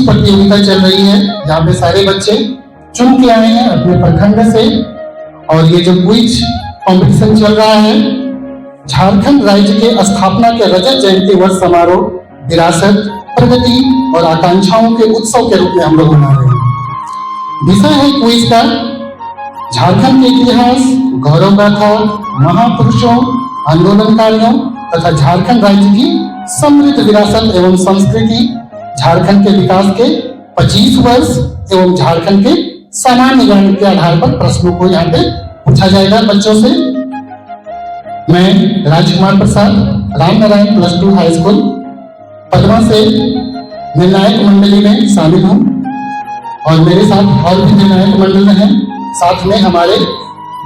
प्रतियोगिता चल रही है, जहाँ पे सारे बच्चे चुन के आए हैं अपने प्रखंड से। और ये जो क्विज कंपटीशन चल रहा है, झारखंड राज्य के स्थापना के रजत जयंती वर्ष समारोह, विरासत, प्रगति और आकांक्षाओं के उत्सव के रूप में हम लोग मना रहे हैं। विषय है क्विज का झारखंड के इतिहास, गौरव गाथा, महापुरुषों, आंदोलनकारियों तथा झारखंड राज्य की समृद्ध विरासत एवं संस्कृति, झारखंड के विकास के 25 वर्ष एवं झारखंड के सामान्य ज्ञान के आधार पर प्रश्नों को यहाँ पे पूछा जाएगा बच्चों से। मैं राजकुमार प्रसाद, रामनारायण +2 हाई स्कूल पदमा से निर्णायक मंडली में शामिल हूँ और मेरे साथ और भी निर्णायक मंडल हैं। साथ में हमारे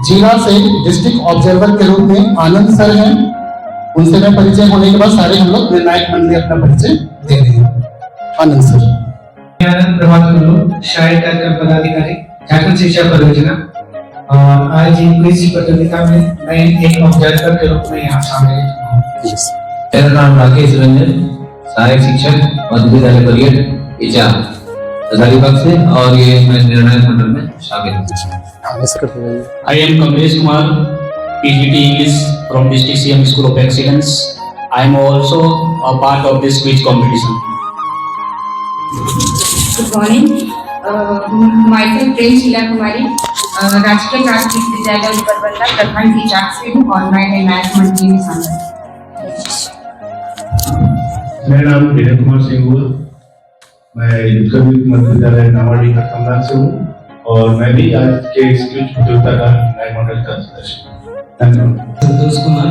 जिला से डिस्ट्रिक्ट ऑब्जर्वर के रूप में आनंद सर हैं। उनसे मैं परिचय होने के बाद सारे हम लोग निर्णायक मंडली अपना परिचय दे रहे हैं। आनंद सर। प्रभात गुरु, सहायक कार्यक्रम पदाधिकारी, झारखंड शिक्षा परियोजना। और आज क्विज प्रतियोगिता में मैं एक ऑब्जर्वर के रूप में यहाँ शामिल हूँ। मेरा नाम राकेश रंजन, सहायक शिक्षक मध्य विद्यालय परियड इचा हजारीबाग से, और ये मैं निर्णायक मंडल में शामिल हूँ। I am Kamlesh Kumar, PGT English from District CM School of Excellence. I am also a part of this quiz competition. Good morning. Myself प्रेम शीला कुमारी, राजकीय प्राथमिक विद्यालय प्रबंधक प्रखंड इचाक से हूँ और मैं निर्णायक मंडली में शामिल हूँ। मेरा नाम विनय कुमार सिंह हुआ, मैं युद्धकवि मध्य विद्यालय नावाडी कटकमराज से हूँ और मैं भी आज के इस क्विज प्रतियोगिता का निर्णायक मंडल का सदस्य हूँ। धन्यवाद। संतोष कुमार,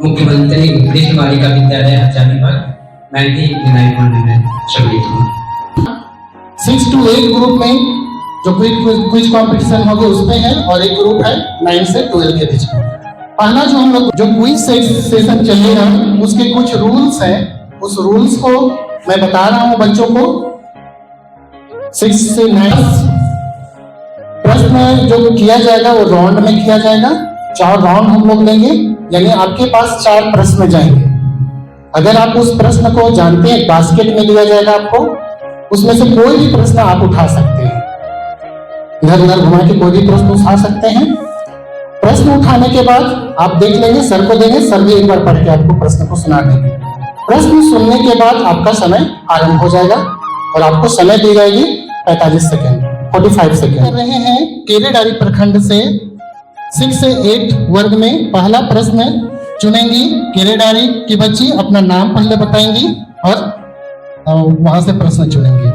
मुख्यमंत्री कृष्ण बालिका विद्यालय हजारीबाग, मैं भी निर्णायक मंडल में सम्मिलित हूँ। 6 to 8 ग्रुप में जो क्विज कंपटीशन होगा उसमें है और एक ग्रुप है 9 से 12 के बीच में। पहला जो हम लोग जो क्विज सेशन चलेगा उसके कुछ रूल्स हैं, उस रूल्स को मैं बता रहा हूं बच्चों को। 6 से 9 प्रश्न जो किया जाएगा वो राउंड में किया जाएगा। 4 राउंड हम लोग लेंगे, यानी आपके पास 4 प्रश्न जाएंगे। अगर आप उस प्रश्न को जानते हैं, बास्केट में दिया जाएगा आपको, उसमें से कोई भी प्रश्न आप उठा सकते हैं, इधर उधर घुमा के कोई भी प्रश्न उठा सकते हैं। प्रश्न उठाने के बाद आप देख लेंगे, सर को देंगे, सर भी एक बार पढ़ के आपको प्रश्न को सुना देंगे। प्रश्न सुनने के बाद आपका समय आरंभ हो जाएगा और आपको समय दी जाएगी 45 सेकेंड, 45 सेकेंड। कर रहे हैं केरेडारी प्रखंड से 6 से 8 वर्ग में। पहला प्रश्न चुनेंगी केरेडारी की बच्ची, अपना नाम पहले बताएंगी और वहां से प्रश्न चुनेंगे।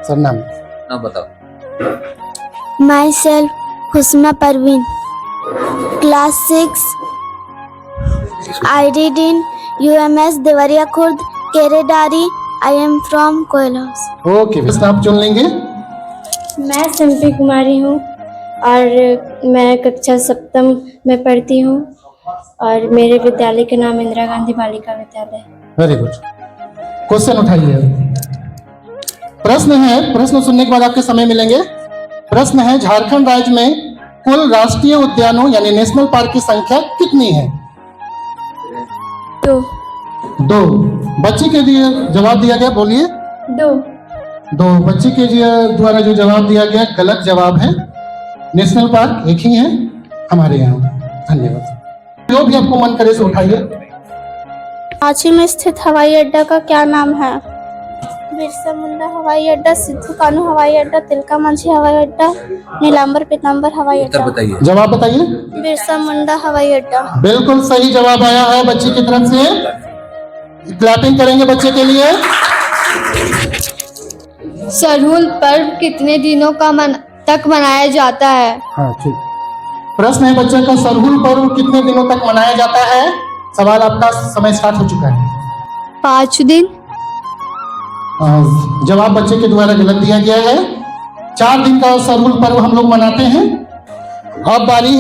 सर नाम बताओ। Myself Husma Parveen, class 6, I read in UMS Deoria Khurd, Keredari, I am from Koyal house. Okay, प्रश्न आप चुन लेंगे। मैं सिम्पी कुमारी हूँ और मैं कक्षा 7 में पढ़ती हूँ और मेरे विद्यालय का नाम इंदिरा गांधी बालिका विद्यालय है। Very good. क्वेश्चन उठाइए। प्रश्न है, प्रश्न सुनने के बाद आपके समय मिलेंगे। प्रश्न है झारखंड राज्य में कुल राष्ट्रीय उद्यानों यानी नेशनल पार्क की संख्या कितनी है? 2। बच्ची के लिए जवाब दिया गया, बोलिए। 2। बच्ची के द्वारा जो जवाब दिया गया गलत जवाब है। नेशनल पार्क एक ही है हमारे यहाँ। धन्यवाद। जो भी आपको मन करे से उठाइए। रांची में स्थित हवाई अड्डा का क्या नाम है? बिरसा मुंडा हवाई अड्डा, सिद्धू कान्हू हवाई अड्डा, तिलका मांझी हवाई अड्डा, नीलांबर पीतांबर हवाई अड्डा। बताइए, जवाब बताइए। बिरसा मुंडा हवाई अड्डा। बिल्कुल सही जवाब आया है बच्ची की तरफ से। क्लैपिंग करेंगे बच्चे के लिए। सरहुल पर्व कितने दिनों तक मनाया जाता है? हाँ ठीक। प्रश्न है बच्चे का, सरहुल पर्व कितने दिनों तक मनाया जाता है? सवाल आपका, समय स्टार्ट हो चुका है। 5 दिन। जवाब बच्चे के द्वारा गलत दिया गया है। 4 दिन का सरहुल पर्व हम लोग मनाते हैं। अब बारी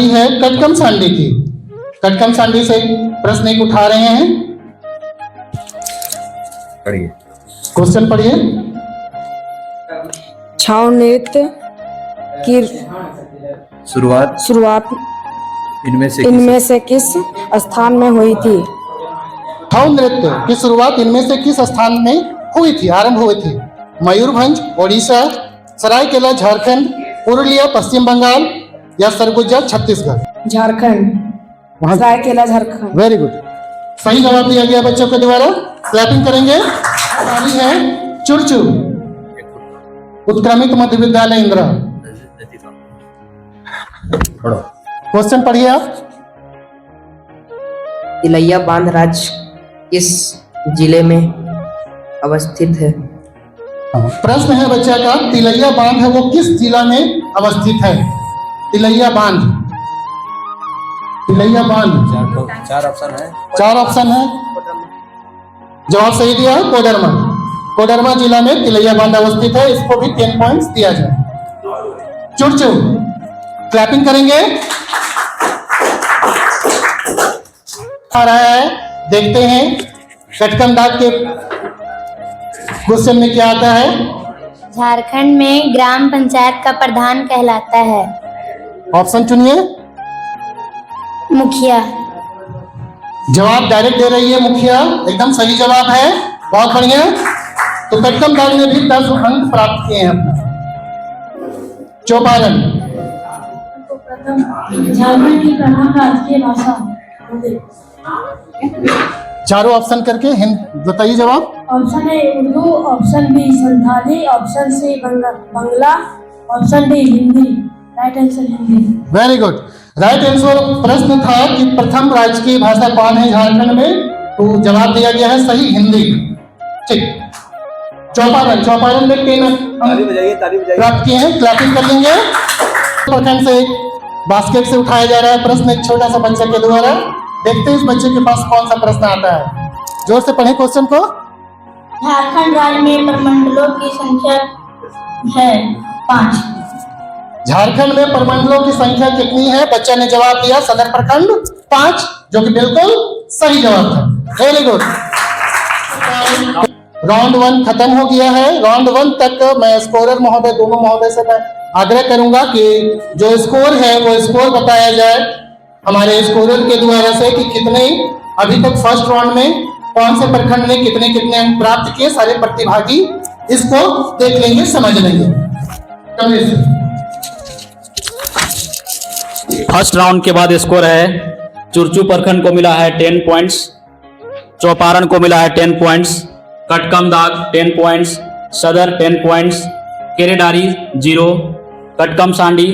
है कटकम सांडी की। कटकम सांडी से प्रश्न एक उठा रहे हैं। पढ़िए, क्वेश्चन पढ़िए। छाव नृत्य की शुरुआत इनमें से किस स्थान में हुई थी? छऊ नृत्य की शुरुआत इनमें से किस स्थान में हुई थी, आरंभ हुई थी? मयूरभंज ओडिशा, सरायकेला झारखंड, पुरुलिया पश्चिम बंगाल या सरगुजा छत्तीसगढ़? झारखंड, सरायकेला झारखंड। वेरी गुड, सही जवाब दिया गया बच्चों के द्वारा। क्लैपिंग करेंगे। ताली है चुरचू, उत्क्रमित मध्य विद्यालय इंदिरा। क्वेश्चन पढ़िए आप। तिलैया बांध राज्य किस जिले में अवस्थित है? प्रश्न है बच्चा का, तिलैया बांध है वो किस जिला में अवस्थित है? तिलैया बांध, तिलैया बांध। चार ऑप्शन है। चार ऑप्शन है। जवाब सही दिया है कोडरमा। कोडरमा जिला में तिलैया बांध अवस्थित है। इसको भी 10 पॉइंट्स दिया जाए। चुरचू, क्लैपिंग करेंगे। आ रहा है, देखते हैं कटकम दाग के क्वेश्चन में क्या आता है। झारखंड में ग्राम पंचायत का प्रधान कहलाता है? ऑप्शन चुनिए। मुखिया। जवाब डायरेक्ट दे रही है मुखिया, एकदम सही जवाब है, बहुत बढ़िया। तो कटकम दाग ने भी 10 अंक प्राप्त किए हैं अपना। चौपारण, झारखंड की प्रमुख राजकीय भाषा? चारों ऑप्शन करके बताइए जवाब। Option A Urdu, option B Santhali, option C Bangla, option D Hindi. Right answer Hindi. Very good, right answer. प्रश्न था कि प्रथम राजकीय भाषा कौन है झारखंड में, तो जवाब दिया गया है सही हिंदी। ठीक, चौपारण, चौपारण में 10 अंक प्राप्त किए हैं। क्लैपिंग कर लेंगे। प्रखंड से बास्केट से उठाया जा रहा है प्रश्न एक छोटा सा बच्चे के द्वारा। देखते हैं इस बच्चे के पास कौन सा प्रश्न आता है। जोर से पढ़ें क्वेश्चन को। झारखंड राज्य में प्रमंडलों की संख्या है 5। झारखंड में प्रमंडलों की संख्या कितनी है? बच्चा ने जवाब दिया सदर प्रखंड 5, जो कि बिल्कुल सही जवाब था। Very good. राउंड 1 खत्म हो गया है। राउंड 1 तक मैं स्कोरर महोदय, दोनों महोदय से मैं आग्रह करूंगा कि जो स्कोर है वो स्कोर बताया जाए हमारे स्कोरर के द्वारा से कि कितने अभी तक फर्स्ट राउंड में कौन से प्रखंड ने कितने कितने अंक प्राप्त किए। सारे प्रतिभागी इसको देख लेंगे, समझ लेंगे। फर्स्ट राउंड के बाद स्कोर है, चुरचू प्रखंड को मिला है 10 पॉइंट्स, चौपारण को मिला है 10 पॉइंट्स, कटकम दाग 10 पॉइंट्स, सदर 10 पॉइंट्स, केरेडारी 0, कटकम सांडी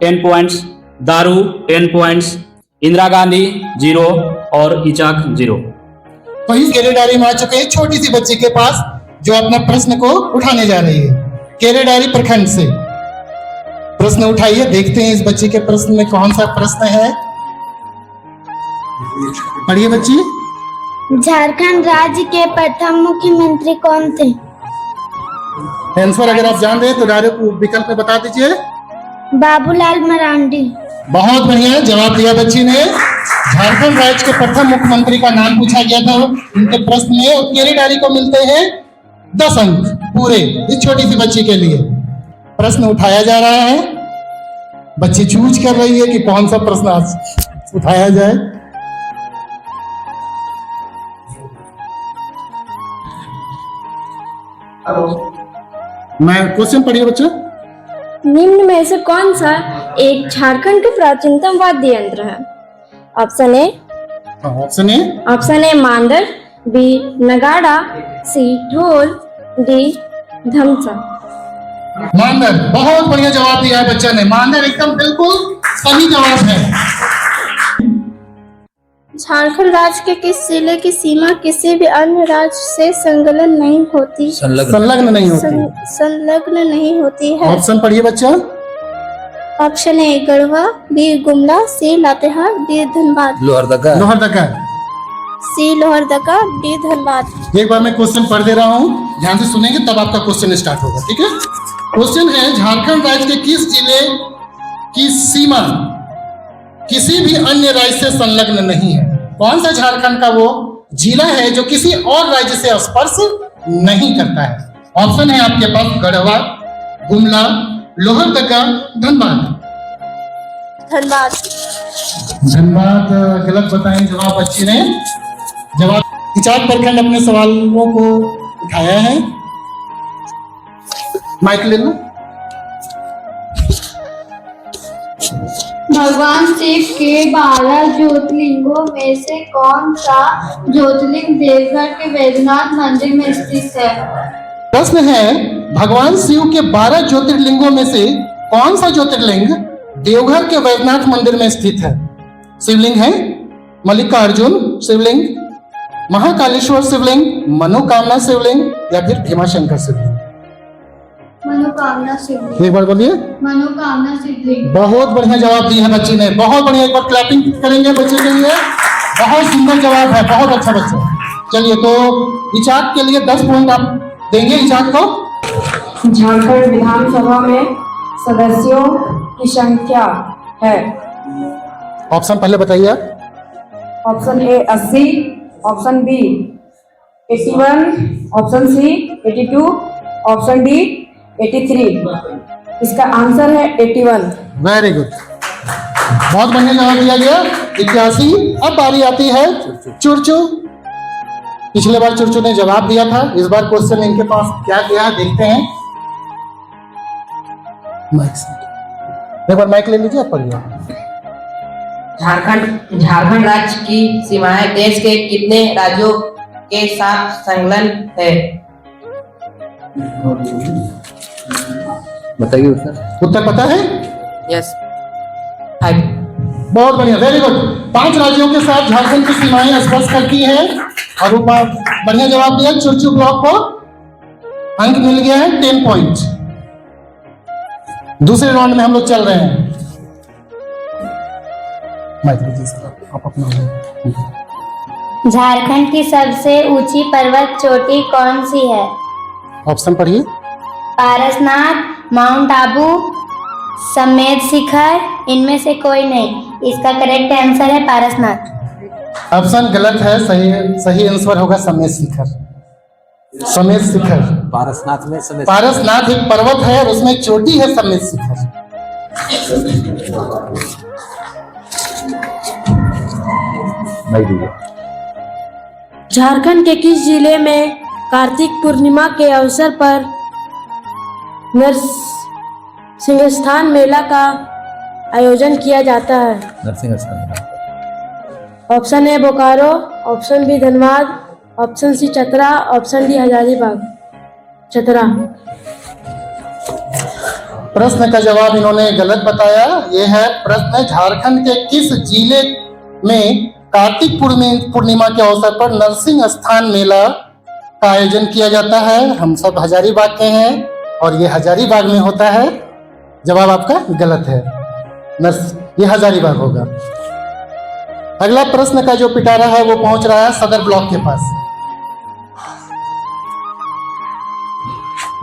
10 पॉइंट्स, दारू 10 पॉइंट्स, इंदिरा गांधी 0 और इचाक 0। तो इस केरेडारी में आ चुके हैं छोटी सी बच्ची के पास जो अपना प्रश्न को उठाने जा रही है। केरेडारी प्रखंड से प्रश्न उठाइए, देखते हैं इस बच्ची के प्रश्न में कौन सा प्रश्न है। पढ़िए बच्ची। झारखंड राज्य के प्रथम मुख्यमंत्री कौन थे? आंसर अगर आप जान रहे हैं तो डायरेक्ट विकल्प में बता दीजिए। बाबूलाल मरांडी। बहुत बढ़िया जवाब दिया बच्ची ने। झारखंड राज्य के प्रथम मुख्यमंत्री का नाम पूछा गया था उनके प्रश्न में, और केरेडारी को मिलते हैं 10 अंक पूरे इस छोटी सी बच्ची के लिए। प्रश्न उठाया जा रहा है, बच्ची चूज कर रही है कि कौन सा प्रश्न आज उठाया जाए। मैं क्वेश्चन पढ़िए बच्चा। निम्न में से कौन सा एक झारखंड के प्राचीनतम वाद्य यंत्र है? ऑप्शन ए ऑप्शन ए मांदर, बी नगाड़ा, सी ढोल, डी धमसा। मांदर, बहुत बढ़िया जवाब दिया है बच्चा ने। मांदर एकदम बिल्कुल सही जवाब है। झारखंड राज्य के किस जिले की सीमा किसी भी अन्य राज्य से संलग्न नहीं होती? संलग्न नहीं होती। संलग्न नहीं होती है। ऑप्शन पढ़िए बच्चा। Option A Garhwa, B Gumla, C Latehar, D Dhanbad. Lohardaga. C Lohardaga, D Dhanbad. एक बार मैं क्वेश्चन पढ़ दे रहा हूँ, ध्यान से सुनेंगे तब आपका क्वेश्चन स्टार्ट होगा, ठीक है। क्वेश्चन है, झारखंड राज्य के किस जिले की सीमा किसी भी अन्य राज्य से संलग्न नहीं है? कौन सा झारखंड का वो जिला है जो किसी और राज्य से स्पर्श नहीं करता है? ऑप्शन है आपके पास गढ़वा, गुमला, लोहरदगा, धनबाद। धनबाद। धनबाद गलत बताएं जवाब बच्ची ने। जवाब इचाक प्रखंड अपने सवालों को उठाया है। माइक ले लो। भगवान शिव के 12 ज्योतिर्लिंगों में से कौन सा ज्योतिर्लिंग देवघर के वैद्यनाथ मंदिर में स्थित है? प्रश्न है, भगवान शिव के 12 ज्योतिर्लिंगों में से कौन सा ज्योतिर्लिंग देवघर के वैद्यनाथ मंदिर में स्थित है? शिवलिंग है मल्लिकार्जुन शिवलिंग, महाकालेश्वर शिवलिंग, मनोकामना शिवलिंग या फिर भीमाशंकर शिवलिंग? मनोकामना शिवलिंग। एक बार बोलिए। मनोकामना शिवलिंग। बहुत बढ़िया जवाब दिया है बच्ची ने, बहुत बढ़िया। एक बार क्लैपिंग करेंगे बच्चे के लिए, बहुत सुंदर जवाब है, बहुत अच्छा बच्चा। चलिए, तो इचाक के लिए 10 पॉइंट आप देंगे इचाक को। झारखंड विधानसभा में सदस्यों की संख्या है? ऑप्शन पहले बताइए। Option A 80, option B 81, option C 82, option D 83। इसका आंसर है 81। वेरी गुड, बहुत बढ़िया जवाब दिया गया। 81। अब बारी आती है चुरचू। पिछले बार चुरचू ने जवाब दिया था, इस बार क्वेश्चन इनके पास क्या गया है देखते हैं। माइक से एक बार माइक ले लीजिए, आप पढ़िए। झारखंड राज्य की सीमाएं देश के कितने राज्यों के साथ संलग्न है? बताइए उत्तर। उत्तर पता है? यस। बहुत बढ़िया, वेरी गुड। 5 राज्यों के साथ झारखंड की सीमाएं स्पर्श करती हैं और वो बढ़िया जवाब दिया। चुरचू ब्लॉक को अंक मिल गया है 10 पॉइंट। दूसरे राउंड में हम लोग चल रहे हैं। आप अपना झारखंड की सबसे ऊंची पर्वत चोटी कौन सी है? ऑप्शन पढ़िए। पारसनाथ, माउंट आबू, समेत शिखर, इनमें से कोई नहीं। इसका करेक्ट आंसर है पारसनाथ। ऑप्शन गलत है, सही आंसर होगा समेत शिखर। समेत शिखर पारसनाथ में पारसनाथ एक पर्वत है और उसमें चोटी है समेत शिखर। झारखंड के किस जिले में कार्तिक पूर्णिमा के अवसर पर नरसिंह स्थान मेला का आयोजन किया जाता है? Narsingh Sthan. Option A Bokaro, option B Dhanbad, option C Chatra, option D Hazaribagh. Chatra. प्रश्न का जवाब इन्होंने गलत बताया। यह है प्रश्न, झारखंड के किस जिले में कार्तिक पूर्णिमा के अवसर पर नरसिंह स्थान मेला का आयोजन किया जाता है? हम सब हजारीबाग के हैं और ये हजारीबाग में होता है। जवाब आपका गलत है, ये हजारीबाग होगा। अगला प्रश्न का जो पिटारा है वो पहुंच रहा है सदर ब्लॉक के पास।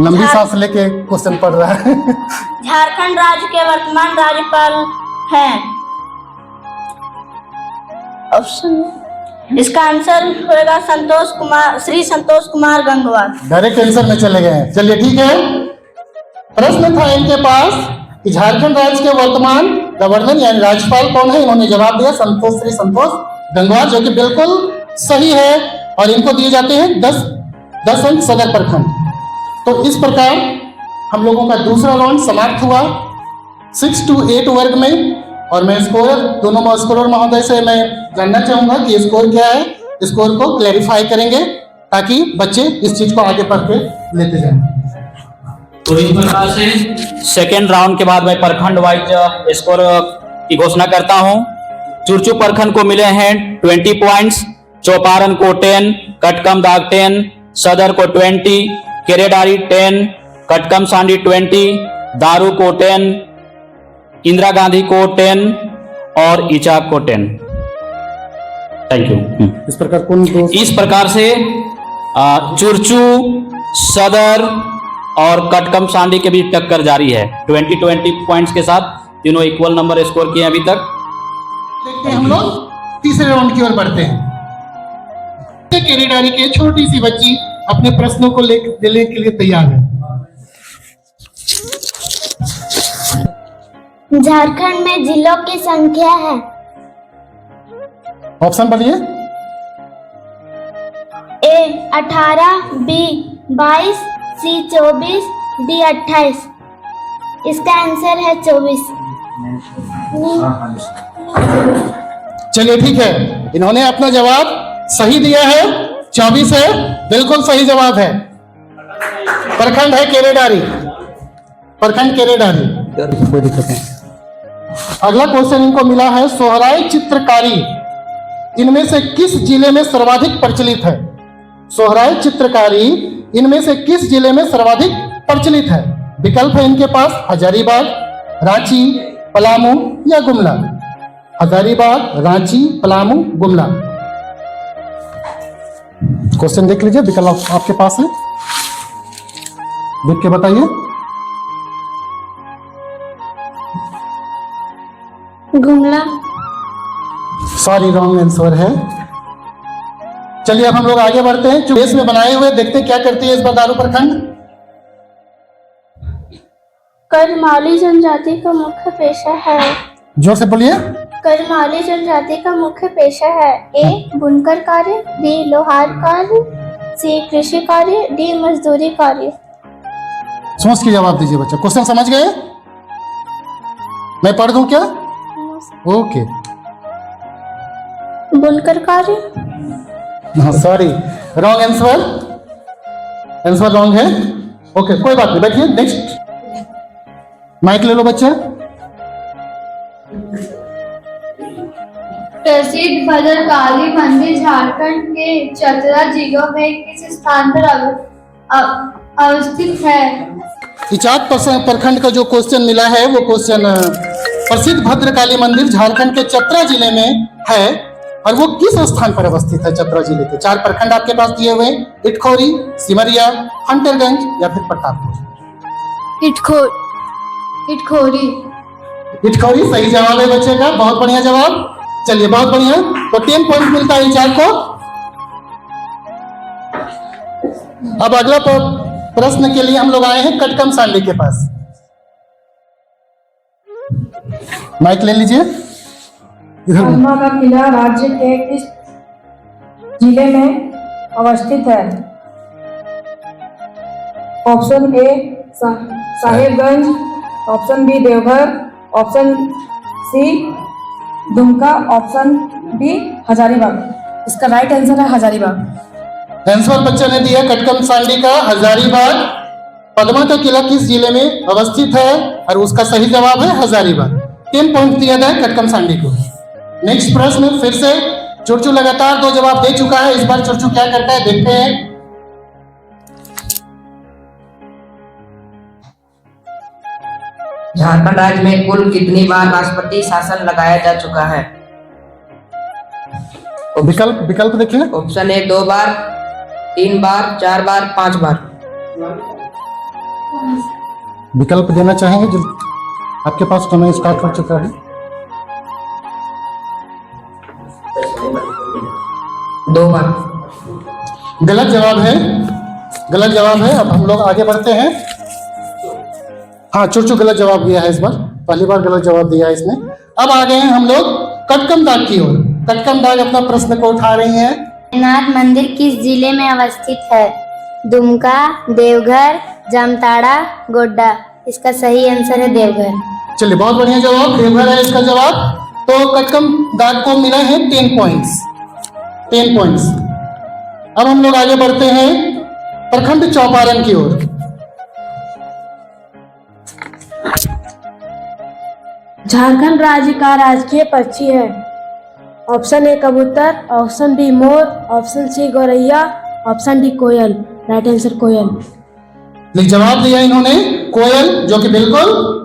लंबी सांस लेके क्वेश्चन पढ़ रहा है। झारखंड राज्य के वर्तमान राज्यपाल हैं? ऑप्शन, इसका आंसर होगा संतोष कुमार, श्री संतोष कुमार गंगवार। डायरेक्ट आंसर में चले गए। चलिए ठीक है। प्रश्न था इनके पास कि झारखंड राज्य के वर्तमान गवर्नर यानी राज्यपाल कौन है? इन्होंने जवाब दिया संतोष, श्री संतोष गंगवार, जो कि बिल्कुल सही है। और इनको दिए जाते हैं 10 अंक सदर प्रखंड। तो इस प्रकार हम लोगों का दूसरा राउंड समाप्त हुआ 6 to 8 वर्ग में। और मैं स्कोर, दोनों स्कोरर महोदय से मैं जानना चाहूंगा कि स्कोर क्या है। स्कोर को क्लैरिफाई करेंगे ताकि बच्चे इस चीज को आगे पढ़ के लेते जाएं। तो इस प्रकार से सेकेंड राउंड के बाद मैं प्रखंड वाइज स्कोर की घोषणा करता हूं। चुरचू प्रखंड को मिले हैं 20 पॉइंट्स, चौपारण को 10, कटकम दाग 10, सदर को 20, केरेडारी 10, कटकम सांडी 20, दारू को 10, इंदिरा गांधी को 10 और इचाक को 10। Thank you. इस प्रकार इस प्रकार से चुरचू, सदर और कटकम सांडी के बीच टक्कर जारी है। 20 पॉइंट्स के साथ तीनों इक्वल नंबर स्कोर किए अभी तक। देखते हैं हम लोग तीसरे राउंड की ओर बढ़ते हैं। केरेडारी की छोटी सी बच्ची अपने प्रश्नों को लेने के लिए तैयार है। झारखंड में जिलों की संख्या है? ऑप्शन बोलिए। 18, बी 22, सी 24, डी 28। इसका आंसर है 24। चलिए ठीक है, इन्होंने अपना जवाब सही दिया है, 24 है, बिल्कुल सही जवाब है। प्रखंड है केरेडारी, प्रखंड केरेडारी। कोई दिक्कत नहीं। अगला क्वेश्चन इनको मिला है, सोहराय चित्रकारी इनमें से किस जिले में सर्वाधिक प्रचलित है? सोहराय चित्रकारी इनमें से किस जिले में सर्वाधिक प्रचलित है? विकल्प है इनके पास हजारीबाग, रांची, पलामू या गुमला। हजारीबाग, रांची, पलामू, गुमला। क्वेश्चन देख लीजिए, विकल्प आपके पास है, देख के बताइए। गुमला। सॉरी, रॉन्ग आंसर है। चलिए अब हम लोग आगे बढ़ते हैं। जो देश में बनाए हुए, देखते हैं क्या करती है इस बार दारू प्रखंड। करमाली जनजाति का मुख्य पेशा है। जोर से बोलिए। करमाली जनजाति का मुख्य पेशा है। ए बुनकर कार्य, बी लोहार कार्य, सी कृषि कार्य, डी मजदूरी कार्य। सोच के जवाब दीजिए बच्चा। क्वेश्चन समझ गए? मैं पढ़ दूं क्या? ओके। बुनकर कार्य। हाँ sorry, wrong answer, answer wrong है। ओके कोई बात नहीं, बैठिए। नेक्स्ट माइक ले लो बच्चा। प्रसिद्ध भद्रकाली मंदिर झारखंड के चतरा जिलों में किस स्थान पर अवस्थित है? इचाक प्रखंड का जो क्वेश्चन मिला है वो क्वेश्चन प्रसिद्ध भद्रकाली मंदिर झारखंड के चतरा जिले में है, और वो किस स्थान पर अवस्थित है? चतरा जिले के 4 प्रखंड आपके पास दिए हुए, इटखोरी, सिमरिया, हंटरगंज या फिर प्रतापपुर। इटखोरी। इटखोरी सही जवाब है बच्चे का, बहुत बढ़िया जवाब। चलिए बहुत बढ़िया, तो 10 पॉइंट मिलता है इचाक को। अब अगला प्रश्न के लिए हम लोग आए हैं कटकम सांडी के पास। माइक ले लीजिए। खालमा का किला राज्य के किस जिले में अवस्थित है? Option A Sahebganj, option B Deoghar, option C Dumka, option D Hazaribagh. इसका राइट आंसर है हजारीबाग। आंसर बच्चा ने दिया कटकम सांडी का हजारीबाग। पद्मा का किला किस जिले में अवस्थित है? और उसका सही जवाब है हजारीबाग। 10 पॉइंट दिया गया कटकम सांडी को। नेक्स्ट प्रश्न फिर से चुरचू लगातार 2 जवाब दे चुका है, इस बार चुरचू क्या करता है देखते हैं। झारखंड राज्य में कुल कितनी बार राष्ट्रपति शासन लगाया जा चुका है? विकल्प देखिए। ऑप्शन ए 2 बार, 3 बार, 4 बार, 5 बार। विकल्प देना चाहेंगे जो आपके पास समय स्टार्ट हो चुका है। 2 बार। गलत जवाब है, गलत जवाब है। अब हम लोग आगे बढ़ते हैं। हाँ चुरचू गलत जवाब दिया है इस बार, पहली बार गलत जवाब दिया है इसने। अब आ गए हैं हम लोग कटकम दाग की ओर। कटकम दाग अपना प्रश्न को उठा रही हैं। नाथ मंदिर किस जिले में अवस्थित है? दुमका, देवघर, जामताड़ा, गोड्डा। इसका सही आंसर है देवघर। चलिए बहुत बढ़िया जवाब, देवघर है इसका जवाब। तो कटकम दाग को मिला है 10 पॉइंट्स, 10 पॉइंट्स। अब हम लोग आगे बढ़ते हैं प्रखंड चौपारण की ओर। झारखंड राज्य का राजकीय पक्षी है। ऑप्शन ए कबूतर, ऑप्शन बी मोर, ऑप्शन सी गौरैया, ऑप्शन डी कोयल। राइट आंसर कोयल। जवाब दिया इन्होंने कोयल, जो कि बिल्कुल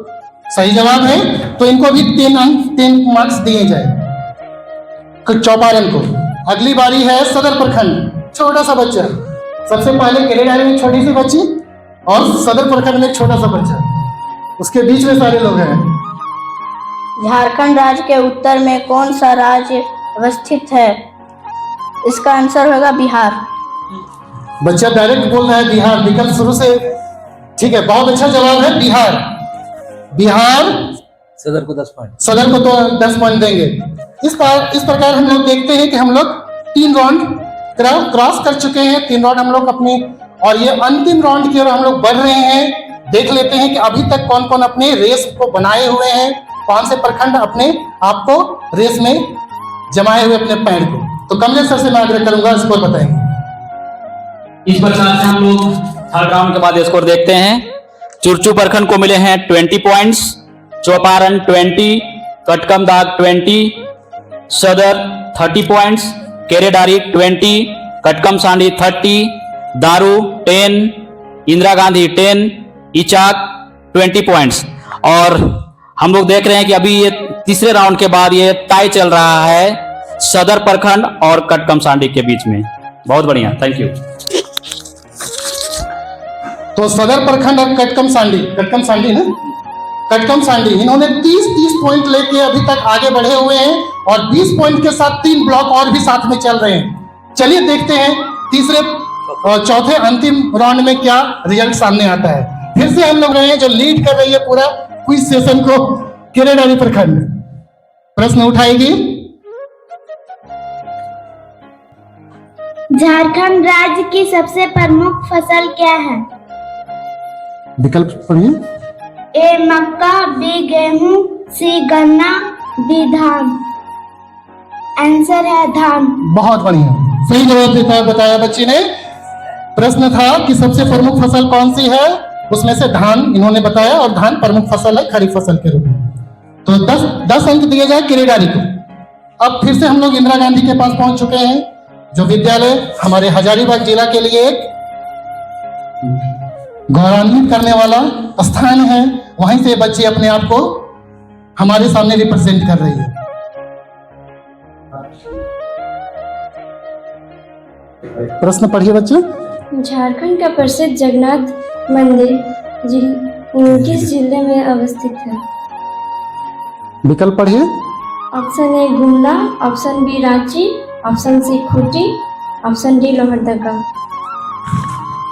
सही जवाब है। तो इनको भी 3 मार्क्स दिए जाए चौपारण को। अगली बारी है सदर प्रखंड। छोटा सा बच्चा, सबसे पहले केरेडारी में छोटी सी बच्ची और सदर प्रखंड में एक छोटा सा बच्चा, उसके बीच में सारे लोग हैं। झारखंड राज्य के उत्तर में कौन सा राज्य अवस्थित है? इसका आंसर होगा बिहार। बच्चा डायरेक्ट बोल रहा है बिहार, विकल्प शुरू से। ठीक है, बहुत अच्छा जवाब है बिहार। बिहार सदर को 10 पॉइंट, सदर को तो 10 पॉइंट देंगे। इस प्रकार हम लोग देखते हैं कि हम लोग 3 राउंड क्रॉस कर चुके हैं 3 राउंड हम लोग अपने, और ये अंतिम राउंड की ओर हम लोग बढ़ रहे हैं। देख लेते हैं कि अभी तक कौन कौन अपने रेस को बनाए हुए हैं, कौन से प्रखंड अपने आप को रेस में जमाए हुए अपने पैर को। तो कमलेश सर से मैं आग्रह करूंगा, स्कोर बताएंगे। इस प्रकार से हम लोग थर्ड राउंड के बाद स्कोर देखते हैं। चुरचू प्रखंड को मिले हैं 20 पॉइंट्स, चौपारण 20, कटकमदाग 20, सदर 30 पॉइंट्स, केरेडारी 20, कटकमसांडी 30, दारू 10, इंदिरा गांधी 10, इचाक 20 पॉइंट्स। और हम लोग देख रहे हैं कि अभी ये तीसरे राउंड के बाद ये टाई चल रहा है सदर प्रखंड और कटकमसांडी के बीच में। बहुत बढ़िया, थैंक यू। तो सदर प्रखंड और कटकमसांडी ना, कटकमसांडी इन्होंने 30 पॉइंट लेके अभी तक आगे बढ़े हुए हैं और 20 पॉइंट के साथ 3 ब्लॉक और भी साथ में चल रहे हैं। चलिए देखते हैं तीसरे और चौथे अंतिम राउंड में क्या रिजल्ट सामने आता है। फिर से हम लोग रहे हैं, जो लीड कर रही है पूरा क्विज सेशन को, केरेडारी प्रखंड प्रश्न उठाएगी। झारखंड राज्य की सबसे प्रमुख फसल क्या है? विकल्प पढ़िए। ए मक्का, बी गेहूं, सी गन्ना, डी धान। आंसर है धान। बहुत बढ़िया, सही जवाब देता बताया बच्ची ने। प्रश्न था कि सबसे प्रमुख फसल कौन सी है, उसमें से धान इन्होंने बताया, और धान प्रमुख फसल है खरीफ फसल के रूप में। तो 10 अंक दिए जाए केरेडारी को। अब फिर से हम लोग इंदिरा गांधी के पास पहुंच चुके हैं, जो विद्यालय हमारे हजारीबाग जिला के लिए एक गौरवान्वित करने वाला स्थान है। वहीं से बच्चे अपने आप को हमारे सामने रिप्रेजेंट कर रही है। प्रश्न पढ़िए बच्चे। झारखंड का प्रसिद्ध जगन्नाथ मंदिर किस जिले में अवस्थित है? विकल्प पढ़िए। Option A Gumla, option B Ranchi, option C Khunti, option D Lohardaga.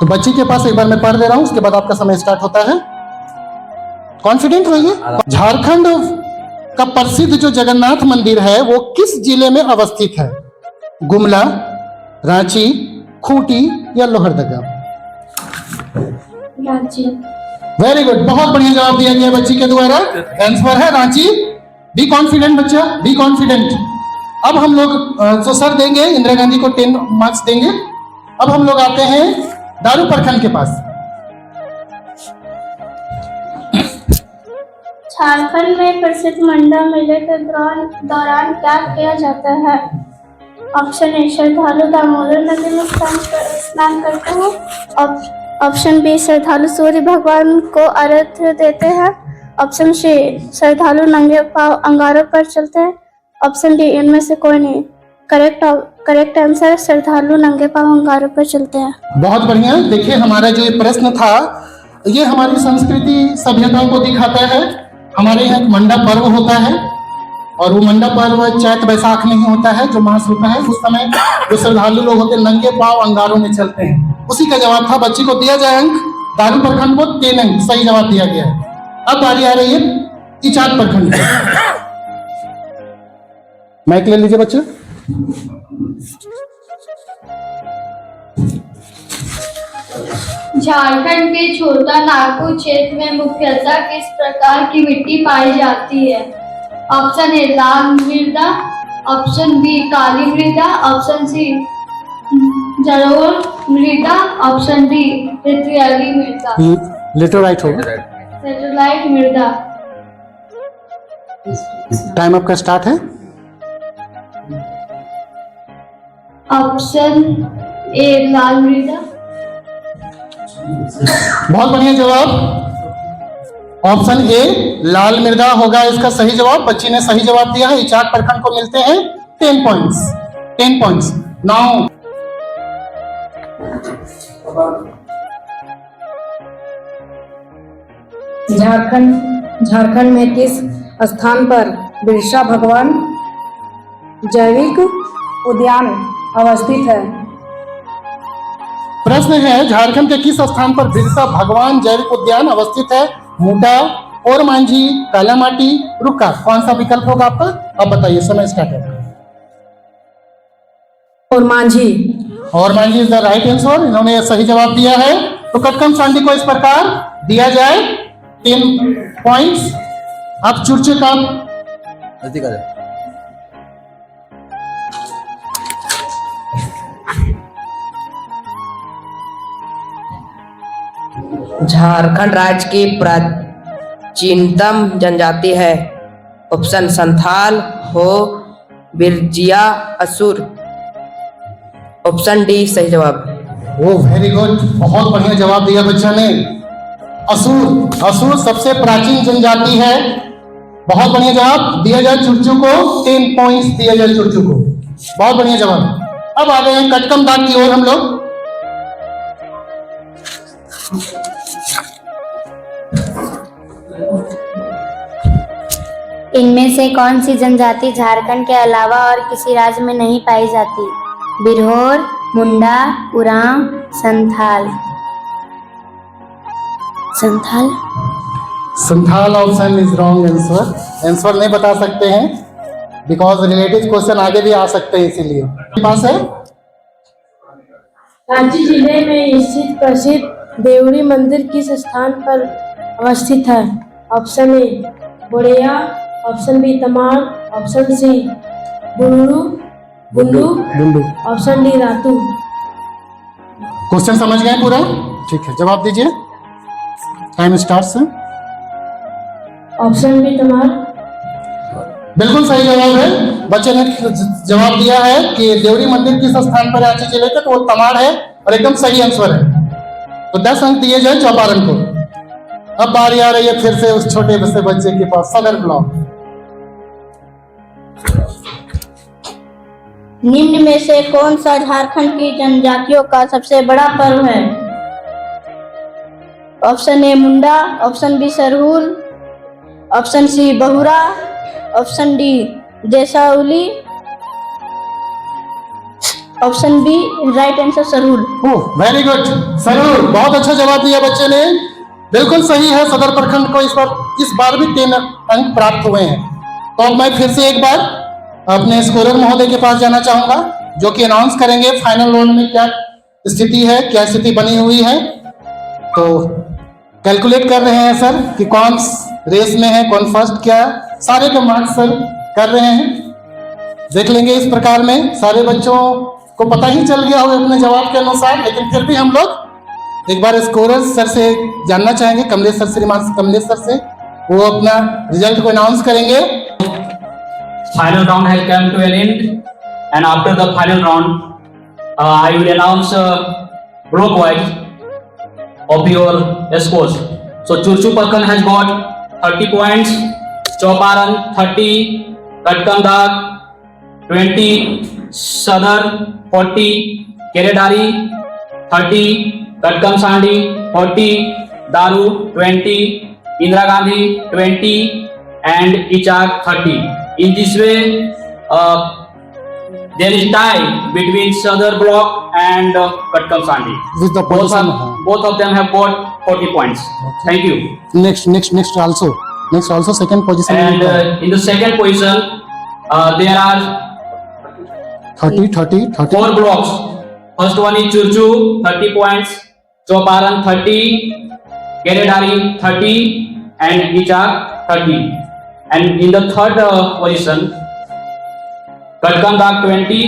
तो बच्ची के पास एक बार मैं पढ़ दे रहा हूं, उसके बाद आपका समय स्टार्ट होता है। कॉन्फिडेंट रहिए। झारखंड का प्रसिद्ध जो जगन्नाथ मंदिर है वो किस जिले में अवस्थित है? गुमला, रांची, खूंटी या लोहरदगा? रांची। वेरी गुड, बहुत बढ़िया जवाब दिया गया बच्ची के द्वारा। आंसर है रांची। बी कॉन्फिडेंट बच्चा, बी कॉन्फिडेंट। अब हम लोग तो सर देंगे, इंदिरा गांधी को 10 मार्क्स देंगे। अब हम लोग आते हैं दारू प्रखंड के पास। झारखंड में प्रसिद्ध मंडा मेले के दौरान क्या किया जाता है? ऑप्शन ए श्रद्धालु दामोदर नदी में स्नान करते हैं, ऑप्शन बी श्रद्धालु सूर्य भगवान को अर्घ्य देते हैं, ऑप्शन सी श्रद्धालु नंगे पांव अंगारों पर चलते हैं, ऑप्शन डी इनमें से कोई नहीं। करेक्ट आंसर श्रद्धालु नंगे पांव अंगारों पर चलते हैं। बहुत बढ़िया। देखिए हमारा जो ये प्रश्न था, ये हमारी संस्कृति सभ्यताओं को दिखाता है। हमारे यहाँ एक मंडा पर्व होता है, और वो मंडा पर्व चैत बैसाख में ही होता है, जो मास होता है। उस समय जो श्रद्धालु लोग होते हैं नंगे पांव अंगारों में चलते हैं। उसी का जवाब था। बच्ची को दिया जाए अंक, दारू प्रखंड को 3 अंक, सही जवाब दिया गया है। अब बारी आ रही है इचाक प्रखंड की। माइक ले लीजिए बच्चे। झारखंड के छोटा नागपुर क्षेत्र में मुख्यतः किस प्रकार की मिट्टी पाई जाती है? ऑप्शन ए लाल मृदा, ऑप्शन बी काली मृदा, ऑप्शन सी जलोढ़ मृदा, ऑप्शन डी रेतीली मृदा। लेटराइट होगा। लेटराइट मृदा। टाइम आपका स्टार्ट है। ऑप्शन ए लाल मृदा। बहुत बढ़िया जवाब। ऑप्शन ए लाल मृदा होगा इसका सही जवाब। बच्ची ने सही जवाब दिया है। इचाक प्रखंड को मिलते हैं 10 पॉइंट्स। 10 पॉइंट्स। नाउ झारखंड में किस स्थान पर बिरसा भगवान जैविक उद्यान अवस्थित है? प्रश्न है, झारखंड के किस स्थान पर बिरसा भगवान जैविक उद्यान अवस्थित है? मुंडा, ओरमांझी, कालामाटी, रुका। कौन सा विकल्प होगा आपका? अब बताइए, समय स्टार्ट है। ओरमांझी। और mind is the right answer, इन्होंने सही जवाब दिया है। तो कटकम सांडी को इस प्रकार दिया जाए 10 पॉइंट्स। अब चुरचू का झारखंड राज्य की प्राचीनतम जनजाति है। ऑप्शन संथाल, हो, बिरजिया, असुर। ऑप्शन डी सही जवाब। ओ वेरी गुड, बहुत बढ़िया जवाब दिया बच्चा ने। असुर, असुर सबसे प्राचीन जनजाति है। बहुत बढ़िया जवाब दिया जाए चुरचू को, 10 पॉइंट्स दिया जाए चुरचू को। बहुत बढ़िया जवाब। अब आ गए हैं कटकम दाग की ओर हम लोग। इनमें से कौन सी जनजाति झारखंड के अलावा और किसी राज्य में नहीं पाई जाती? Birhor, Munda, Oraon, Santhal. Santhal Santhal option is wrong answer. Answer नहीं बता सकते हैं बिकॉज रिलेटेड क्वेश्चन आगे भी आ सकते हैं, इसीलिए आपके पास है। रांची जिले में स्थित प्रसिद्ध देवरी मंदिर किस स्थान पर अवस्थित है? Option A Bodia, option B Tamar, option C Bundu, Bundu. Option D Ratu. Question समझ गए पूरा? ठीक है, जवाब दीजिए। Time starts. Option B Tamar. बिल्कुल सही जवाब है। बच्चे ने जवाब दिया है कि देवरी मंदिर किस स्थान पर रांची जिले का, तो वो तमाड़ है और एकदम सही आंसर है। तो 10 अंक दिए जाए चौपारण को। अब बारी आ रही है फिर से उस छोटे से बच्चे के पास, सदर ब्लॉक। निम्न में से कौन सा झारखंड की जनजातियों का सबसे बड़ा पर्व है? Option A Munda, option B Sarhul, option C Bahura, option D Desauli, option B right answer Sarhul. Oh very good, Sarhul. बहुत अच्छा जवाब दिया बच्चे ने, बिल्कुल सही है। सदर प्रखंड को इस बार भी 3 अंक प्राप्त हुए हैं। तो अब मैं फिर से एक बार अपने स्कोरर महोदय के पास जाना चाहूंगा, जो कि अनाउंस करेंगे फाइनल राउंड में क्या स्थिति है, क्या स्थिति बनी हुई है। तो कैलकुलेट कर रहे हैं सर कि कौन रेस में है, कौन फर्स्ट, क्या सारे के मार्क्स सर कर रहे हैं। देख लेंगे इस प्रकार में सारे बच्चों को पता ही चल गया होगा अपने जवाब के अनुसार, लेकिन फिर भी हम लोग एक बार स्कोरर सर से जानना चाहेंगे, कमलेश सर, श्रीमान कमलेश सर से। वो अपना रिजल्ट को अनाउंस करेंगे। Final round has come to an end, and after the final round, I will announce block-wise of your scores. So Churchu Parkan has got 30 points, Chauparan 30, Katkamdag 20, Sadar 40, Keredari 30, Katkam Sandi 40, Daru 20, Indira Gandhi 20, and Ichak 30. In this way, there is tie between Sadar block and Katkam Sandi. With the position, both of them have got 40 points. Thank you. Next also second position. And in the second position, there are 30. 4 blocks. First one is Churchu 30 points, Chauparan 30, Keredari 30, and Ichak 30. And in the third position, Katkamdag 20,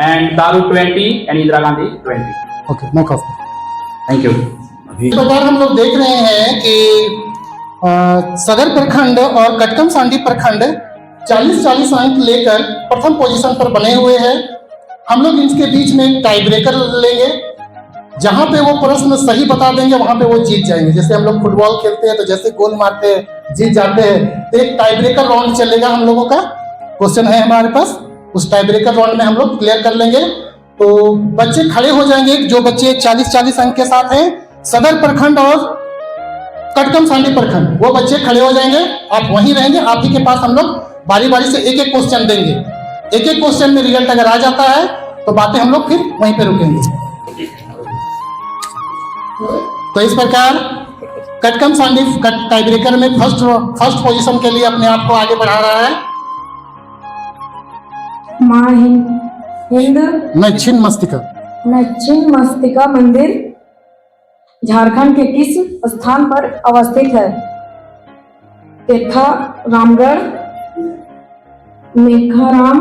and Daru 20, and Indira Gandhi 20. Okay, no problem. Thank you. इस प्रकार हम लोग देख रहे हैं कि सदर प्रखंड और कटकम सांडी प्रखंड 40-40 अंक लेकर प्रथम पोजीशन पर बने हुए हैं। हम लोग इनके बीच में टाई ब्रेकर लेंगे। जहां पे वो प्रश्न सही बता देंगे वहां पे वो जीत जाएंगे। जैसे हम लोग फुटबॉल खेलते हैं तो जैसे गोल मारते हैं जीत जाते हैं, तो एक टाई ब्रेकर राउंड चलेगा हम लोगों का। क्वेश्चन है हमारे पास, उस टाई ब्रेकर राउंड में हम लोग क्लियर कर लेंगे। तो बच्चे खड़े हो जाएंगे, जो बच्चे 40-40 अंक के साथ हैं सदर प्रखंड और कटकम सांडी प्रखंड, वो बच्चे खड़े हो जाएंगे। आप वहीं रहेंगे, आप ही के पास हम लोग बारी बारी से एक एक क्वेश्चन देंगे। एक एक क्वेश्चन में रिजल्ट अगर आ जाता है तो बातें हम लोग फिर वहीं पे रुकेंगे। तो इस प्रकार कटकम सांडी टाई ब्रेकर में फर्स्ट पोजीशन के लिए अपने आप को आगे बढ़ा रहा है। माँ हिंद नहीं, छिन्न मस्तिका। छिन्नमस्तिका मंदिर झारखंड के किस स्थान पर अवस्थित है? तेथा, रामगढ़, मेघाराम,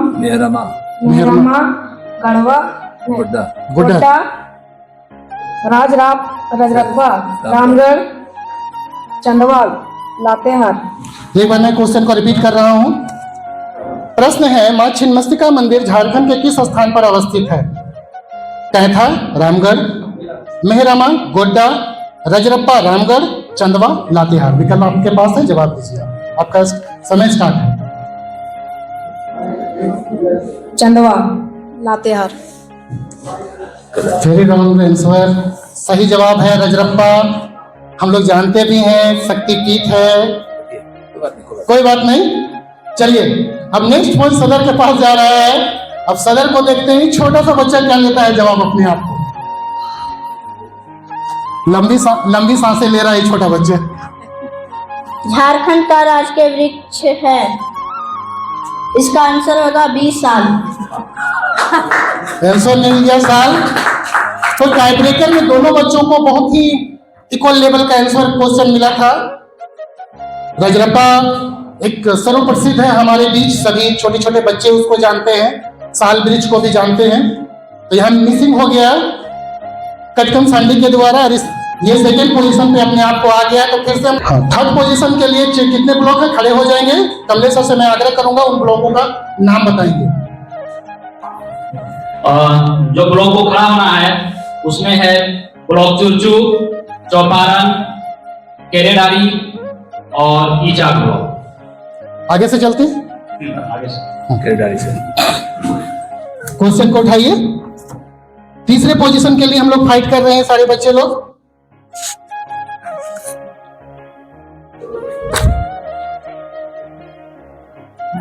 मेहरमा, गढ़वा, गोड्डा, रजरप्पा, रामगढ़, चंदवाल, लातेहार। एक बार मैं क्वेश्चन को रिपीट कर रहा हूं। प्रश्न है, मां छिन्नमस्तिका मंदिर झारखंड के किस स्थान पर अवस्थित है? कैथा, रामगढ़, मेहरमा, गोड्डा, रजरप्पा, रामगढ़, चंदवा, लातेहार। विकल्प आपके पास है, जवाब दीजिए। आपका समय स्टार्ट है। Chandwa, Latehar. Very wrong answer. सही जवाब है रजरप्पा। हम लोग जानते भी हैं, शक्तिपीठ है। कोई बात नहीं, चलिए अब नेक्स्ट पॉइंट सदर के पास जा रहा है। अब सदर को देखते हैं, छोटा सा बच्चा क्या लेता है जवाब अपने आप को। लंबी सांसें ले रहा है छोटा बच्चा। झारखंड का राजकीय वृक्ष है। इसका आंसर होगा 20 साल। आंसर नहीं दिया साल। तो टाई ब्रेकर में दोनों बच्चों को बहुत ही इक्वल लेवल का आंसर क्वेश्चन मिला था। रजरप्पा एक सर्वप्रसिद्ध है हमारे बीच, सभी छोटे छोटे बच्चे उसको जानते हैं, साल वृक्ष को भी जानते हैं। तो यहाँ मिसिंग हो गया कटकम सांडी के द्वारा, और ये सेकंड पोजीशन पे अपने आप को आ गया। तो फिर से हम थर्ड पोजीशन के लिए कितने ब्लॉक है खड़े हो जाएंगे। कमलेश सर से मैं आग्रह करूंगा उन ब्लॉकों का नाम बताएंगे। जो ब्लॉक को खड़ा होना है उसमें है ब्लॉक चुरचू, चौपारण, केरेडारी और ईचा ब्लॉक। आगे से चलते आगे से केरेडारी से क्वेश्चन को उठाइए। तीसरे पोजीशन के लिए हम लोग फाइट कर रहे हैं सारे बच्चे लोग।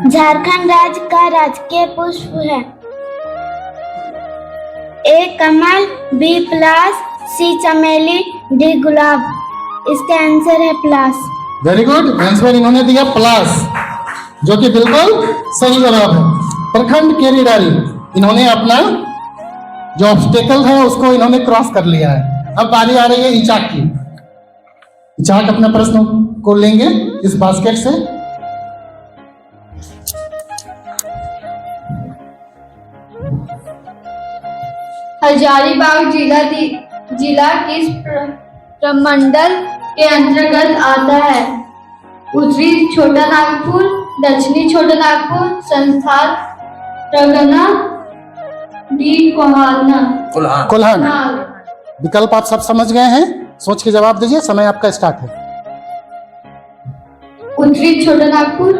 झारखंड राज्य का राजकीय पुष्प है। ए कमल, बी प्लास, सी चमेली, डी गुलाब। इसका आंसर है प्लास। वेरी गुड आंसर इन्होंने दिया प्लास, जो कि बिल्कुल सही जवाब है। प्रखंड केरेडारी, इन्होंने अपना जो ऑब्स्टेकल है उसको इन्होंने क्रॉस कर लिया है। अब बारी आ रही है इचाक की। इचाक अपना प्रश्न को लेंगे इस बास्केट से। हजारीबाग जिला किस प्रमंडल के अंतर्गत आता है? उत्तरी छोटा नागपुर, दक्षिणी छोटा नागपुर, संस्थान रगना, डी कोल्हान। कोल्हान। विकल्प आप सब समझ गए हैं, सोच के जवाब दीजिए, समय आपका स्टार्ट है। उत्तरी छोटा नागपुर।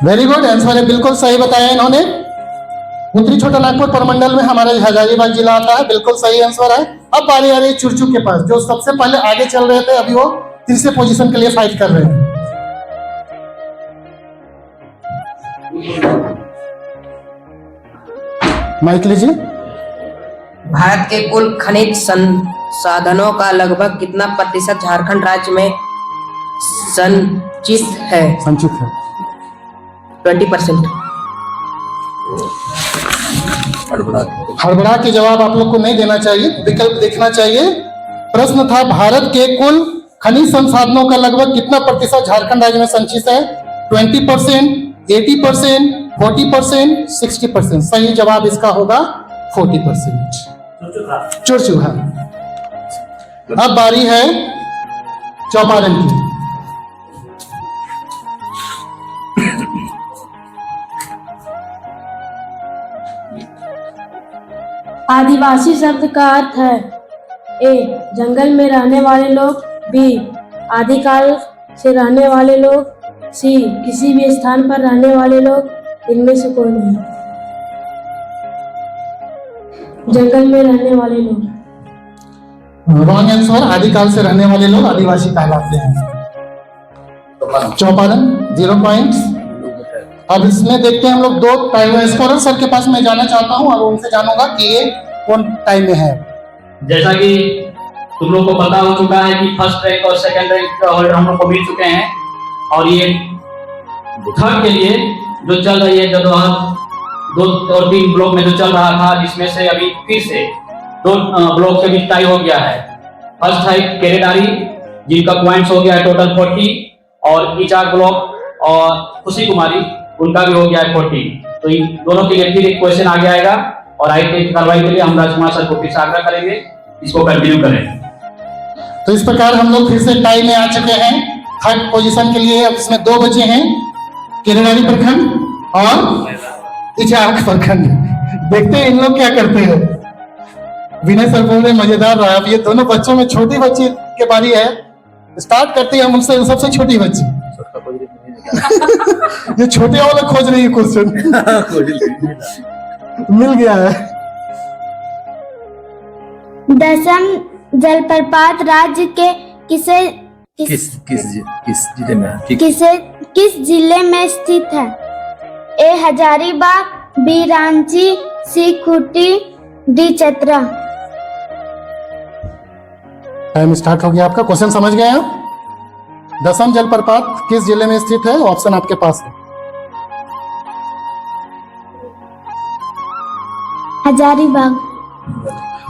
वेरी गुड आंसर है, बिल्कुल सही बताया इन्होंने। उत्तरी छोटा नागपुर प्रमंडल में हमारा हजारीबाग जिला आता है, बिल्कुल सही आंसर है। अब बारी आ रही है चुरचू के पास, जो सबसे पहले आगे चल रहे थे, अभी वो तीसरे पोजीशन के लिए फाइट कर रहे हैं। माइक लीजिए। भारत के कुल खनिज संसाधनों का लगभग कितना प्रतिशत झारखंड राज्य में संचित है? 20%। हड़बड़ा के जवाब आप लोग को नहीं देना चाहिए, विकल्प देखना चाहिए। प्रश्न था भारत के कुल खनिज संसाधनों का लगभग कितना प्रतिशत झारखंड राज्य में संचित है? 20%, 80%, 40%, 60%। सही जवाब इसका होगा 40%। चुरचू। हाँ, अब बारी है चौपारण की। आदिवासी शब्द का अर्थ है ए जंगल में रहने वाले लोग, बी आदिकाल से रहने वाले लोग, सी किसी भी स्थान पर रहने वाले लोग, इनमें से कोई नहीं। जंगल में रहने वाले लोग। रॉन्ग आंसर, आदिकाल से रहने वाले लोग आदिवासी कहलाते हैं। चौपारण 0 पॉइंट्स। अब इसमें देखते हैं हम लोग दो टाइम स्कोरर सर के पास मैं जाना चाहता हूं और उनसे जानूंगा कि ये कौन टाइम में है। जैसा कि तुम लोग को पता हो चुका है कि फर्स्ट रैंक और सेकंड रैंक का होल्डर हम लोग को मिल चुके हैं, और ये थर्ड के लिए जो चल रही है जदोजहद 2 और 3 ब्लॉक में जो चल रहा था, जिसमें से अभी फिर से 2 ब्लॉक के बीच टाई हो गया है। फर्स्ट है केरेडारी, जिनका पॉइंट्स हो गया है टोटल 40, और इचाक ब्लॉक और खुशी कुमारी, उनका भी हो गया है 40। तो इन दोनों के लिए फिर एक क्वेश्चन आगे आएगा, और आगे की कार्रवाई के लिए हम राजकुमार सर को फिर से आग्रह करेंगे इसको कंटिन्यू करें। तो इस प्रकार हम लोग फिर से टाई में आ चुके हैं। थर्ड पोजीशन के लिए अब इसमें 2 बचे हैं, केरेडारी प्रखंड और इचाक प्रखंड। देखते हैं इन लोग क्या करते हैं। विनय सर बोल रहे मजेदार रहा। अब ये दोनों बच्चों में छोटी बच्ची के बारी है। स्टार्ट करते हैं मुझसे सबसे छोटी बच्ची। ये छोटे वाला खोज रही है क्वेश्चन। मिल गया है। दसम जलप्रपात राज्य के किस जिले में स्थित है? A Hazaribagh, B Ranchi, C Khunti, D Chatra. Time start हो गया आपका। क्वेश्चन समझ गए आप? दसम जलप्रपात किस जिले में स्थित है? ऑप्शन आपके पास है। हजारीबाग।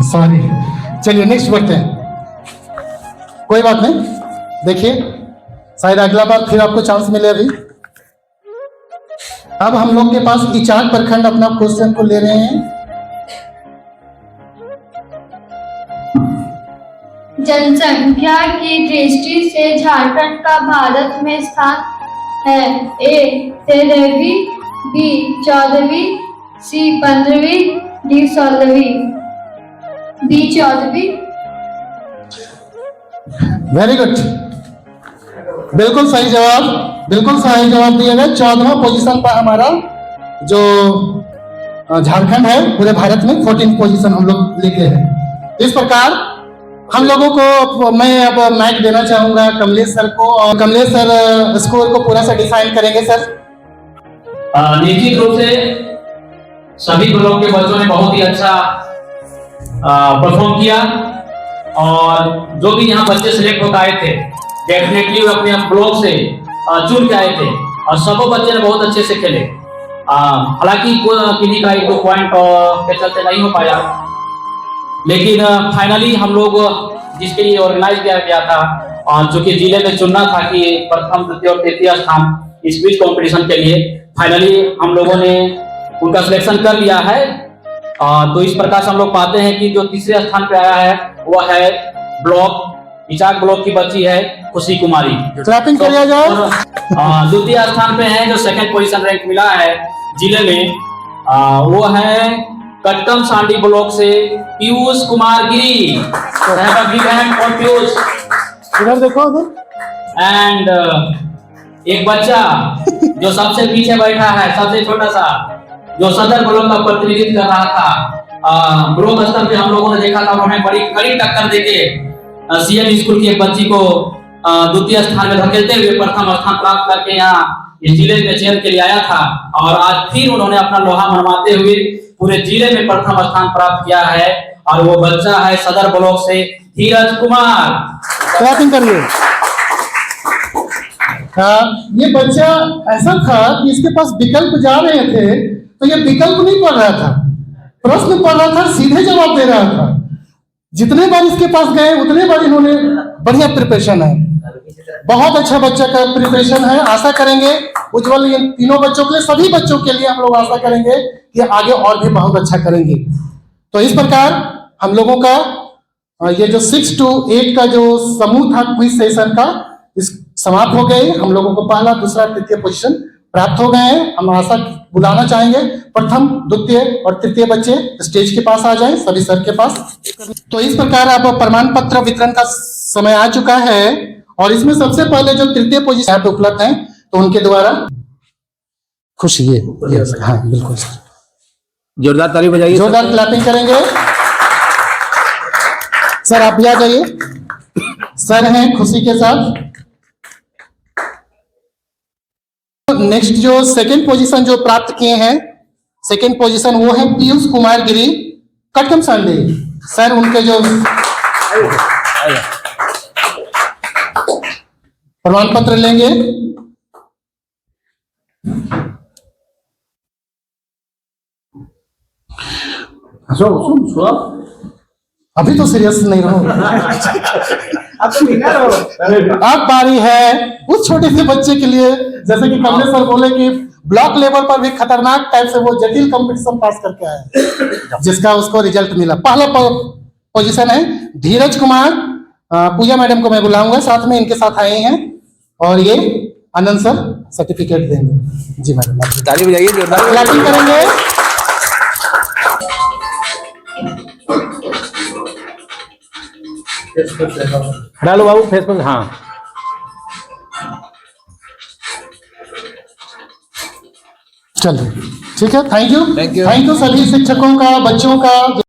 सॉरी, चलिए नेक्स्ट बढ़ते हैं। कोई बात नहीं, देखिए शायद अगला बार फिर आपको चांस मिले। अभी अब हम लोग के पास इचाक प्रखंड अपना क्वेश्चन को ले रहे हैं। जनसंख्या की दृष्टि से झारखंड का भारत में स्थान है? ए 13वीं, बी 14वीं, सी 15वीं, डी 16वीं। बी 14वीं। वेरी गुड, बिल्कुल सही जवाब, बिल्कुल सही जवाब दिया गया। 14वां पोजीशन पर हमारा जो झारखंड है पूरे भारत में 14 पोजीशन हम लोग लेके हैं। इस प्रकार हम लोगों को मैं अब माइक देना चाहूंगा कमलेश सर को, और कमलेश सर स्कोर को पूरा सा डिफाइन करेंगे सर। निश्चित रूप से सभी ब्लॉक के बच्चों ने बहुत ही अच्छा परफॉर्म किया, और जो भी यहाँ बच्चे सिलेक्ट होकर आए थे डेफिनेटली वो अपने ब्लॉक से चुन के आए थे, और सबों बच्चे ने बहुत अच्छे से खेले। हालांकि किन्हीं का 1-2 पॉइंट के चलते नहीं हो पाया, लेकिन फाइनली हम लोग जिसके लिए ऑर्गेनाइज किया गया था, और जो कि जिले में चुनना था कि प्रथम, द्वितीय और तृतीय स्थान इस क्विज कंपटीशन के लिए, फाइनली हम लोगों ने उनका सिलेक्शन कर लिया है। तो इस प्रकार से हम लोग पाते हैं कि जो तीसरे स्थान पे आया है वह है ब्लॉक इचाक ब्लॉक की बच्ची है खुशी कुमारी। क्लैपिंग किया जाए। द्वितीय स्थान पे है जो सेकंड पोजीशन रैंक मिला है जिले में, वो है कटकम सांडी ब्लॉक से पीयूष कुमार गिरी। पीयूष इधर देखो। एंड एक बच्चा जो सबसे पीछे बैठा है, सबसे छोटा सा, जो सदर ब्लॉक का प्रतिनिधित्व कर रहा था। ब्लॉक स्तर पे हम लोगों ने देखा था, उन्होंने बड़ी कड़ी टक्कर देके सीएम स्कूल की एक बच्ची को द्वितीय स्थान में धकेलते हुए प्रथम स्थान प्राप्त करके यहाँ इस जिले में चयन के लिए आया था, और आज फिर उन्होंने अपना लोहा मनवाते हुए पूरे जिले में प्रथम स्थान प्राप्त किया है, और वो बच्चा है सदर ब्लॉक से धीरज कुमार। क्लैपिंग करिए। ये बच्चा ऐसा था कि इसके पास विकल्प जा रहे थे, तो ये विकल्प नहीं पढ़ रहा था, प्रश्न पढ़ रहा था, सीधे जवाब दे रहा था। जितने बार इसके पास गए उतने बार इन्होंने बढ़िया प्रिपरेशन है, बहुत अच्छा बच्चा का प्रिपरेशन है। आशा करेंगे उज्जवल इन तीनों बच्चों के लिए, सभी बच्चों के लिए हम लोग आशा करेंगे कि आगे और भी बहुत अच्छा करेंगे। तो इस प्रकार हम लोगों का ये जो 6 to 8 का जो समूह था क्विज सेशन का इस समाप्त हो गए। हम लोगों को पहला, दूसरा, तृतीय पोजीशन प्राप्त हो गए हैं। हम आशा बुलाना चाहेंगे प्रथम, द्वितीय और तृतीय बच्चे स्टेज के पास आ जाएं, सभी सर के पास। तो इस प्रकार अब प्रमाण पत्र वितरण का समय आ चुका है, और इसमें सबसे पहले जो तृतीय पोजीशन यहाँ पे उपलब्ध है तो उनके द्वारा खुशी ये हाँ बिल्कुल सर, जोरदार ताली बजाइए, जोरदार क्लैपिंग करेंगे। सर आप भी आ जाइए, सर हैं खुशी के साथ। नेक्स्ट जो सेकंड पोजीशन जो प्राप्त किए हैं, सेकंड पोजीशन वो है पीयूष कुमार गिरी कटकम सांडी। सर उनके जो प्रमाण पत्र लेंगे। अभी तो सीरियस नहीं रहो। अब तो विनर हो। अब बारी है उस छोटे से बच्चे के लिए, जैसे कि कमलेश सर बोले कि ब्लॉक लेवल पर भी खतरनाक टाइप से वो जटिल कंपटीशन पास करके आया, जिसका उसको रिजल्ट मिला। पहला पोजीशन है धीरज कुमार। पूजा मैडम को मैं बुलाऊंगा, साथ में इनके साथ आए हैं, और ये आनंद सर सर्टिफिकेट देंगे। जी मैडम, ताली बजाइए, जोरदार क्लैपिंग करेंगे। डालो बाबू फेस पर। हाँ, चलिए ठीक है, thank you Thank you. Thank you सभी शिक्षकों का, बच्चों का।